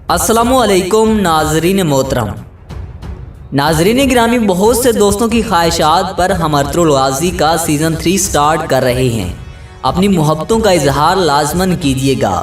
अस्सलामुअलैकुम नाजरीन मोहतरम। नाजरीन गिरामी, बहुत से दोस्तों की ख्वाहिशात पर हम अर्तुगरुल गाज़ी का सीज़न 3 स्टार्ट कर रहे हैं। अपनी मोहब्बतों का इजहार लाजमन कीजिएगा।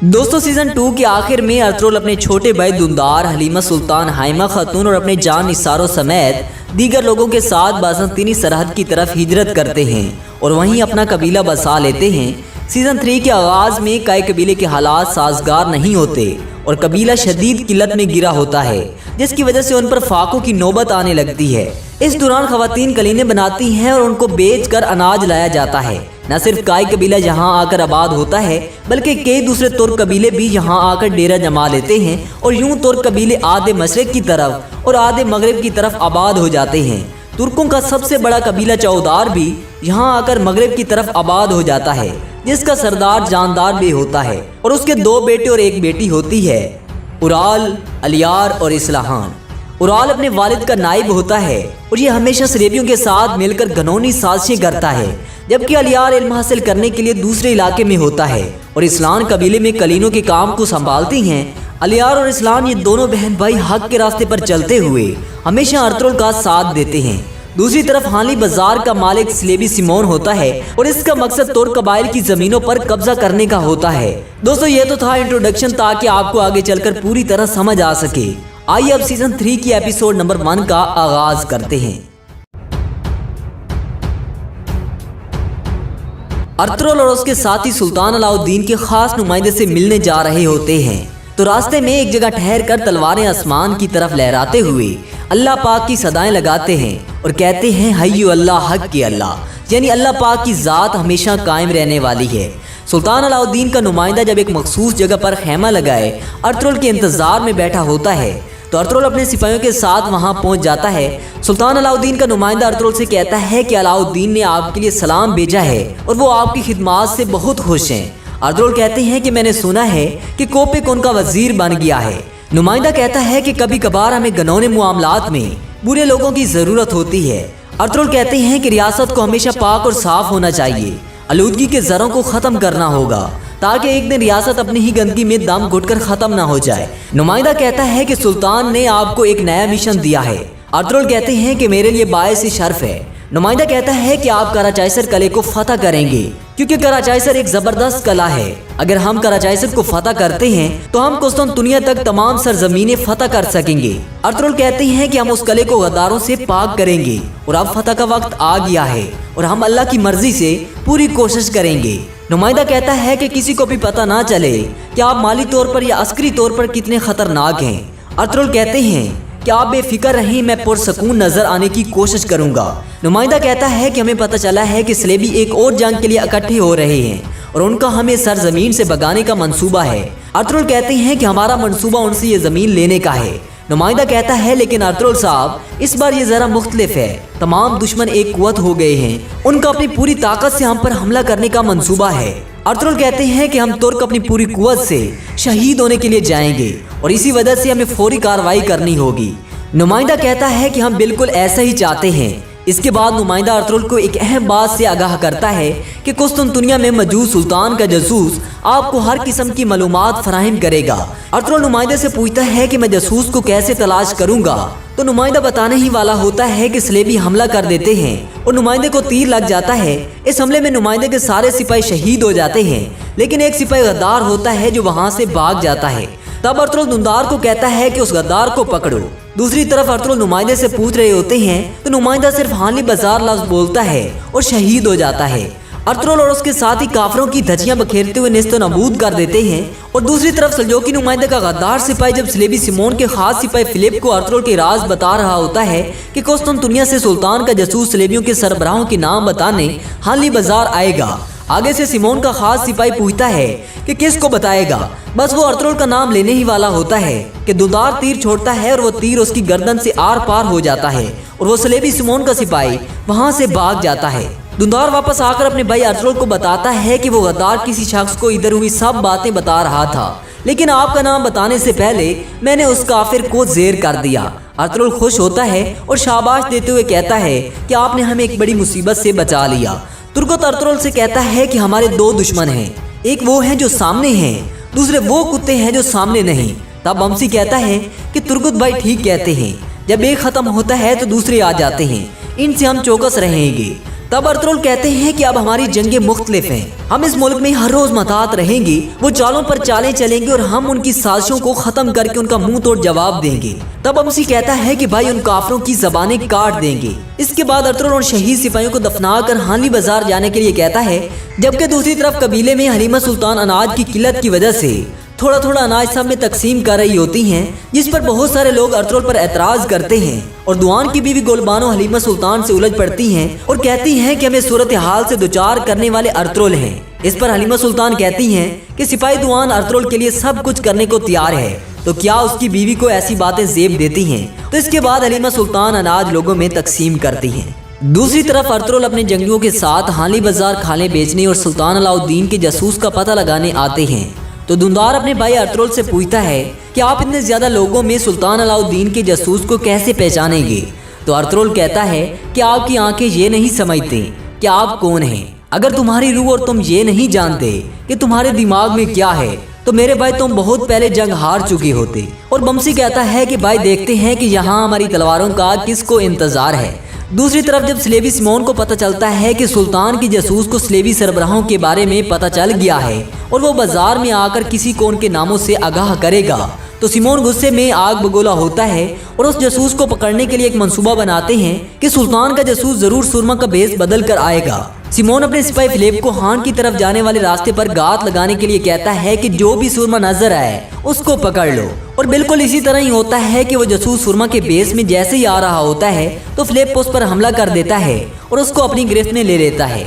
दोस्तों, सीज़न 2 के आखिर में अर्तुगरुल अपने छोटे भाई दुंदार, हलीमा सुल्तान, हाइमा खातून और अपने जान निसारों समेत दीगर लोगों के साथ बाज़ंतीनी सरहद की तरफ हिजरत करते हैं और वहीं अपना कबीला बसा लेते हैं। सीज़न 3 के आगाज़ में कई कबीले के हालात साजगार नहीं होते और कबीला शदीद किल्लत में गिरा होता है, जिसकी वजह से उन पर फाकों की नौबत आने लगती है। इस दौरान खवातीन कलीने बनाती हैं और उनको बेचकर अनाज लाया जाता है। न सिर्फ काई कबीला यहाँ आकर आबाद होता है, बल्कि कई दूसरे तुर्क कबीले भी यहाँ आकर डेरा जमा लेते हैं और यूं तुर्क कबीले आधे मशरिक की तरफ और आधे मगरिब की तरफ आबाद हो जाते हैं। तुर्कों का सबसे बड़ा कबीला चौदार भी यहाँ आकर मगरिब की तरफ आबाद हो जाता है, जिसका सरदार जानदार भी होता है और उसके 2 बेटे और 1 बेटी होती है, उराल, अलियार और इस्लाहान। उराल अपने वालिद का नाइब होता है और ये हमेशा सलेबियों के साथ मिलकर घनौनी साजिशें करता है, जबकि अलियार इल्म हासिल करने के लिए दूसरे इलाके में होता है और इस्लान कबीले में कलीनों के काम को संभालती हैं। अलियार और इस्लान ये दोनों बहन भाई हक के रास्ते पर चलते हुए हमेशा अर्तुगरुल का साथ देते हैं। दूसरी तरफ हाली बाजार का मालिक स्लेबी सिमोन होता है और इसका मकसद तुर्क कबाइल की जमीनों पर कब्जा करने का होता है। दोस्तों, ये तो था इंट्रोडक्शन, ताकि आपको आगे चलकर पूरी तरह समझ आ सके। आइए अब सीजन 3 की एपिसोड नंबर 1 का आगाज करते हैं। अर्तुगरुल और उसके साथी सुल्तान अलाउद्दीन के खास नुमाइंदे से मिलने जा रहे होते हैं, तो रास्ते में एक जगह ठहर कर तलवारें आसमान की तरफ लहराते हुए अल्लाह पाक की सदाएं लगाते हैं और कहते हैं, हय्यु अल्लाह हक की अल्लाह, यानी अल्लाह पाक की ज़ात हमेशा कायम रहने वाली है। सुल्तान अलाउद्दीन का नुमाइंदा जब एक मखसूस जगह पर खैमा लगाए अर्तुगरुल के इंतजार में बैठा होता है, तो अर्तुगरुल अपने सिपाहियों के साथ वहां पहुंच जाता है। सुल्तान अलाउद्दीन का नुमाइंदा अर्तुगरुल से कहता है कि अलाउद्दीन ने आपके लिए सलाम भेजा है और वो आपकी खिदमत से बहुत खुश हैं। अर्तुगरुल कहते हैं कि मैंने सुना है कि कोपिक उनका वजीर बन गया है। नुमाइंदा कहता है कि कभी कभार हमें गनौने मामलात में बुरे लोगों की जरूरत होती है। अर्तुगरुल कहते हैं कि रियासत को हमेशा पाक और साफ होना चाहिए, आलूदगी के जरों को खत्म करना होगा, ताकि एक दिन रियासत अपनी ही गंदगी में दम घुटकर खत्म ना हो जाए। नुमाइंदा कहता है कि सुल्तान ने आपको एक नया मिशन दिया है। अर्तुगरुल कहते हैं कि मेरे लिए बायस शर्फ है। नुमाइंदा कहता है कि आप कराचाइसर कले को फतह करेंगे, क्योंकि कराचाइसर एक जबरदस्त कला है। अगर हम कराचाइसर को फतह करते हैं तो हम कुस्तुनतुनिया तक तमाम सरजमीनें फतह कर सकेंगे। अर्तुगरुल कहते हैं कि हम उस कले को गद्दारों से पाक करेंगे और अब फतह का वक्त आ गया है और हम अल्लाह की मर्जी से पूरी कोशिश करेंगे। नुमाइंदा कहता है कि किसी को भी पता ना चले कि आप माली तौर पर या अस्करी तौर पर कितने खतरनाक हैं। अर्तुगरुल कहते हैं कि आप बेफिक्र रहें, मैं पुरसकून नजर आने की कोशिश करूंगा। नुमाइंदा कहता है कि हमें पता चला है कि स्लेबी एक और जंग के लिए इकट्ठे हो रहे हैं और उनका हमें सरजमीन से भगाने का मंसूबा है। अर्तुगरुल कहते हैं कि हमारा मंसूबा उनसे ये जमीन लेने का है। नुमाइंदा कहता है, लेकिन अर्तुगरुल साहब, इस बार ये जरा मुख्तलिफ है। तमाम दुश्मन एक कुव्वत हो गए हैं, उनका अपनी पूरी ताकत से हम पर हमला करने का मंसूबा है। अर्तुगरुल कहते हैं कि हम तुर्क अपनी पूरी कुव्वत से शहीद होने के लिए जाएंगे और इसी वजह से हमें फौरी कार्रवाई करनी होगी। नुमाइंदा कहता है कि हम बिल्कुल ऐसा ही चाहते हैं। इसके बाद नुमाइंदा अर्तुगरुल को एक अहम बात से आगाह करता है कि कुस्तुनतुनिया में मौजूद सुल्तान का जासूस आपको हर किस्म की मालूमात फराहम करेगा। अर्तुगरुल नुमाइंदे से पूछता है कि मैं जासूस को कैसे तलाश करूंगा, तो नुमाइंदा बताने ही वाला होता है कि स्लेबी हमला कर देते हैं और नुमाइंदे को तीर लग जाता है। इस हमले में नुमाइंदे के सारे सिपाही शहीद हो जाते हैं, लेकिन एक सिपाही गद्दार होता है जो वहां से भाग जाता है। तब अर्तुगरुल दुंदार को कहता है कि उस गद्दार को पकड़ो। दूसरी तरफ अर्तुगरुल नुमाइंदे से पूछ रहे होते हैं, तो नुमाइंदा सिर्फ हाली बाजार लफ्ज बोलता है और शहीद हो जाता है। अर्तुगरुल और उसके साथ ही काफरों की धज्जियां बखेरते हुए नेस्तो नबूद कर देते हैं और दूसरी तरफ सल्जोकी नुमाइंदे का गद्दार सिपाही जब स्लेबी सिमोन के खास सिपाही फिलिप को अर्तुगरुल के राज बता रहा होता है कि कुस्तुनतुनिया से सुल्तान का जासूस स्लेबियों के सरबराहों के नाम बताने हाली बाजार आएगा। आगे से सिमोन का खास सिपाही पूछता है कि किसको बताएगा। बस वो अर्तुगरुल का नाम लेने ही वाला होता है कि दुंदार तीर छोड़ता है और वो तीर उसकी गर्दन से आर पार हो जाता है और वो स्लेबी सिमोन का सिपाही वहां से भाग जाता है। दुंदार वापस आकर अपने भाई अर्तुगरुल को बताता है कि वो गद्दार किसी शख्स को इधर हुई सब बातें बता रहा था, लेकिन आपका नाम बताने से पहले मैंने उस काफिर को जेर कर दिया। अर्तुगरुल खुश होता है और शाबाश देते हुए कहता है कि आपने हमें एक बड़ी मुसीबत से बचा लिया। तुर्कत अर्तुगरुल से कहता है कि हमारे 2 दुश्मन हैं, एक वो है जो सामने हैं, दूसरे वो कुत्ते हैं जो सामने नहीं। तब बमसी कहता है कि तुर्गुत भाई ठीक कहते हैं, जब एक खत्म होता है तो दूसरे आ जाते हैं, इनसे हम चौकस रहेंगे। तब अर्तुगरुल कहते हैं कि अब हमारी जंगें मुख्तलिफ हैं, हम इस मुल्क में हर रोज मतात रहेंगे, वो चालों पर चालें चलेंगे और हम उनकी साजिशों को खत्म करके उनका मुंह तोड़ जवाब देंगे। तब बमसी कहता है कि भाई उन काफरों की जबानें काट देंगे। इसके बाद अर्तुगरुल और शहीद सिपाहियों को दफना कर हानली बाजार जाने के लिए कहता है, जबकि दूसरी तरफ कबीले में हलीमा सुल्तान अनाज की किल्लत की वजह से थोड़ा थोड़ा अनाज सब में तकसीम कर रही होती हैं, जिस पर बहुत सारे लोग अर्तुगरुल पर एतराज करते हैं और दुआन की बीवी गुलबानो हलीमा सुल्तान से उलझ पड़ती हैं और कहती हैं कि हमें सूरत हाल से दुचार करने वाले अर्तुगरुल हैं। इस पर हलीमा सुल्तान कहती हैं कि सिपाही दुआन अर्तुगरुल के लिए सब कुछ करने को तैयार है, तो क्या उसकी बीवी को ऐसी बातें जेब देती हैं। तो इसके बाद हलीमा सुल्तान अनाज लोगों में तकसीम करती हैं। दूसरी तरफ अर्तुगरुल अपने जंगियों के साथ हानली बाजार खाने बेचने और सुल्तान अलाउद्दीन के जासूस का पता लगाने आते हैं। तो दुंदार अपने भाई अर्तुगरुल से पूछता है कि आप इतने ज्यादा लोगों में सुल्तान अलाउद्दीन के जासूस को कैसे पहचानेंगे। तो अर्तुगरुल कहता है कि आपकी आंखें ये नहीं समझते कि आप कौन हैं। अगर तुम्हारी रूह और तुम ये नहीं जानते कि तुम्हारे दिमाग में क्या है, तो मेरे भाई तुम बहुत पहले जंग हार चुके होते। और बमसी कहता है कि भाई देखते हैं कि यहाँ हमारी तलवारों का किसको इंतजार है। दूसरी तरफ जब स्लेवी सिमोन को पता चलता है कि सुल्तान की जासूस को स्लेवी सरबराहों के बारे में पता चल गया है और वो बाजार में आकर किसी को उनके नामों से आगाह करेगा, तो सिमोन गुस्से में आग बगोला होता है और उस जासूस को पकड़ने के लिए एक मंसूबा बनाते हैं कि सुल्तान का जासूस जरूर सुरमा का भेस बदल कर आएगा। सिमोन अपने सिपाही फिलिप को हान की तरफ जाने वाले रास्ते पर गात लगाने के लिए कहता है कि जो भी सुरमा नजर आए उसको पकड़ लो। और बिल्कुल इसी तरह ही होता है कि वो जासूस सुरमा के बेस में जैसे ही आ रहा होता है तो फिलिप उस पर हमला कर देता है और उसको अपनी गिरफ्त में ले लेता है।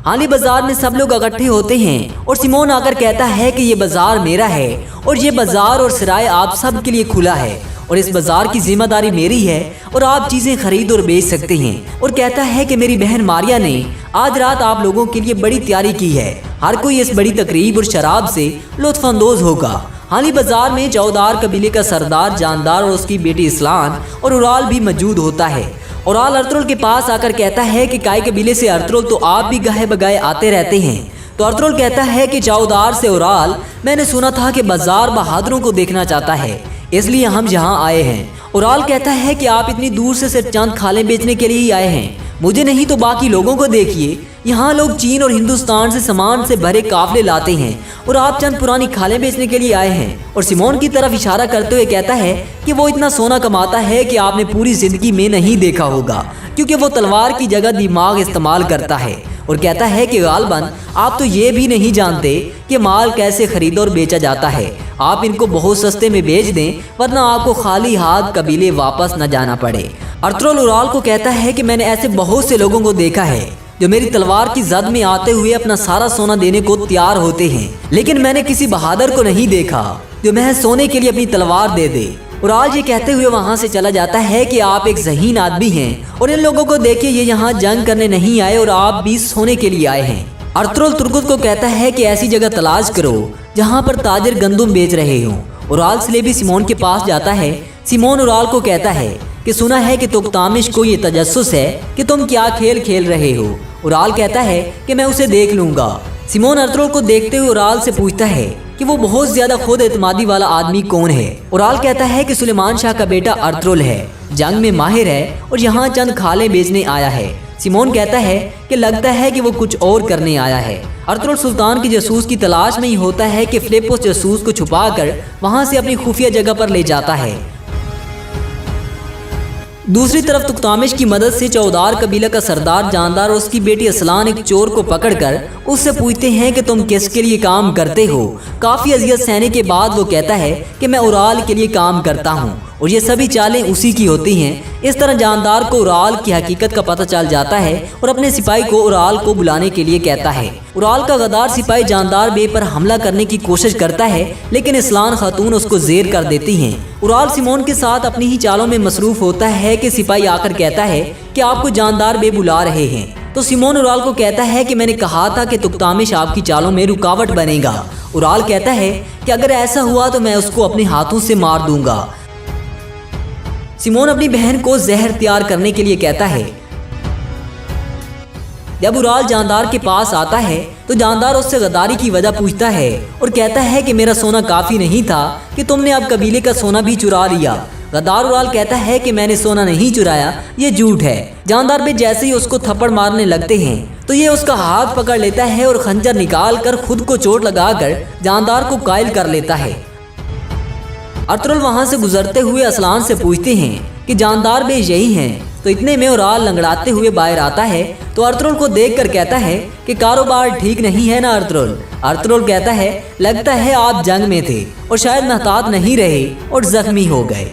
हानली बाजार में सब लोग इकट्ठे होते हैं और सिमोन आकर कहता है कि ये बाजार मेरा है और ये बाजार और सराय आप सब के लिए खुला है और इस बाजार की जिम्मेदारी मेरी है और आप चीजें खरीद और बेच सकते हैं। और कहता है कि मेरी बहन मारिया ने आज रात आप लोगों के लिए बड़ी तैयारी की है, हर कोई इस बड़ी तकरीब और शराब से लुत्फानंदोज होगा। हानली बाजार में चौदार कबीले का सरदार जानदार और उसकी बेटी इस्लान और उराल भी मौजूद होता है। उराल अर्तुगरुल के पास आकर कहता है कि काय कबीले से अर्तुगरुल तो आप भी गाहे बगाए आते रहते हैं। तो अर्तुगरुल कहता है कि चौदार से उराल, मैंने सुना था कि बाजार बहादुरों को देखना चाहता है, इसलिए हम यहाँ आए हैं। उराल कहता है कि आप इतनी दूर से सिर्फ चंद खालें बेचने के लिए ही आए हैं, मुझे नहीं तो बाकी लोगों को देखिए, यहाँ लोग चीन और हिंदुस्तान से सामान से भरे काफले लाते हैं और आप चंद पुरानी खालें बेचने के लिए आए हैं। और सिमोन की तरफ इशारा करते हुए कहता है कि वो इतना सोना कमाता है कि आपने पूरी जिंदगी में नहीं देखा होगा, क्योंकि वो तलवार की जगह दिमाग इस्तेमाल करता है। और कहता है कि गालबन आप तो ये भी नहीं जानते कि माल कैसे खरीदा और बेचा जाता है, आप इनको बहुत सस्ते में बेच दें वरना आपको खाली हाथ कबीले वापस न जाना पड़े। अर्तुगरुल उराल को कहता है कि मैंने ऐसे बहुत से लोगों को देखा है जो मेरी तलवार की जद में आते हुए अपना सारा सोना देने को तैयार होते हैं, लेकिन मैंने किसी बहादुर को नहीं देखा जो महज सोने के लिए अपनी तलवार दे दे। उराल ये कहते हुए वहाँ से चला जाता है कि आप एक ज़हीन आदमी हैं और इन लोगों को देखिए, ये यहाँ जंग करने नहीं आए और आप भी सोने के लिए आए हैं। अर्तुगरुल तुर्गुत को कहता है कि ऐसी जगह तलाश करो जहाँ पर ताजिर गंदुम बेच रहे हों। उराल स्लेवी सिमोन के पास जाता है। सिमोन उराल को कहता है कि सुना है कि तुगतामिश को ये तजस्सुस है कि तुम क्या खेल खेल रहे हो। उराल कहता है कि मैं उसे देख लूंगा। सिमोन अर्तुगरुल को देखते हुए उराल से पूछता है कि वो बहुत ज्यादा खुद एतमादी वाला आदमी कौन है। उराल कहता है कि सुलेमान शाह का बेटा अर्तुगरुल है, जंग में माहिर है और यहाँ चंद खाले बेचने आया है। सिमोन कहता है कि लगता है कि वो कुछ और करने आया है। अर्तुगरुल सुल्तान के जासूस की तलाश में ही होता है कि फिलिप उस जासूस को छुपाकर वहाँ से अपनी खुफिया जगह पर ले जाता है। दूसरी तरफ तुगतामिश की मदद से चौदार कबीला का सरदार जानदार और उसकी बेटी असलान एक चोर को पकड़कर उससे पूछते हैं कि तुम किसके लिए काम करते हो। काफी अजियत सहने के बाद वो कहता है कि मैं उराल के लिए काम करता हूँ और ये सभी चालें उसी की होती हैं। इस तरह जानदार को उराल की हकीकत का पता चल जाता है और अपने सिपाही को उराल को बुलाने के लिए कहता है। उराल का गद्दार सिपाही जानदार बे पर हमला करने की कोशिश करता है, लेकिन इस्लान खातून उसको जेर कर देती हैं। उराल सिमोन के साथ अपनी ही चालों में मसरूफ होता है कि सिपाही आकर कहता है कि आपको जानदार बे बुला रहे हैं। तो सिमोन उराल को कहता है कि मैंने कहा था कि तुगतामिश आपकी चालों में रुकावट बनेगा। उराल कहता है कि अगर ऐसा हुआ तो मैं उसको अपने हाथों से मार दूंगा। सिमोन अपनी बहन को जहर तैयार करने के लिए कहता है। जब उराल जानदार के पास आता है तो जानदार उससे गद्दारी की वजह पूछता है और कहता है कि मेरा सोना काफी नहीं था कि तुमने अब कबीले का सोना भी चुरा लिया। गद्दार उराल कहता है कि मैंने सोना नहीं चुराया, ये झूठ है। जानदार भी जैसे ही उसको थप्पड़ मारने लगते हैं तो ये उसका हाथ पकड़ लेता है और खंजर निकाल कर खुद को चोट लगाकर जानदार को कायल कर लेता है। अर्तुगरुल वहाँ से गुजरते हुए असलान से पूछते हैं कि जानदार बेश यही हैं। तो इतने में उराल लंगड़ाते हुए बाहर आता है तो अर्तुगरुल को देखकर कहता है कि कारोबार ठीक नहीं है ना अर्तुगरुल। अर्तुगरुल कहता है लगता है आप जंग में थे और शायद महतात नहीं रहे और जख्मी हो गए।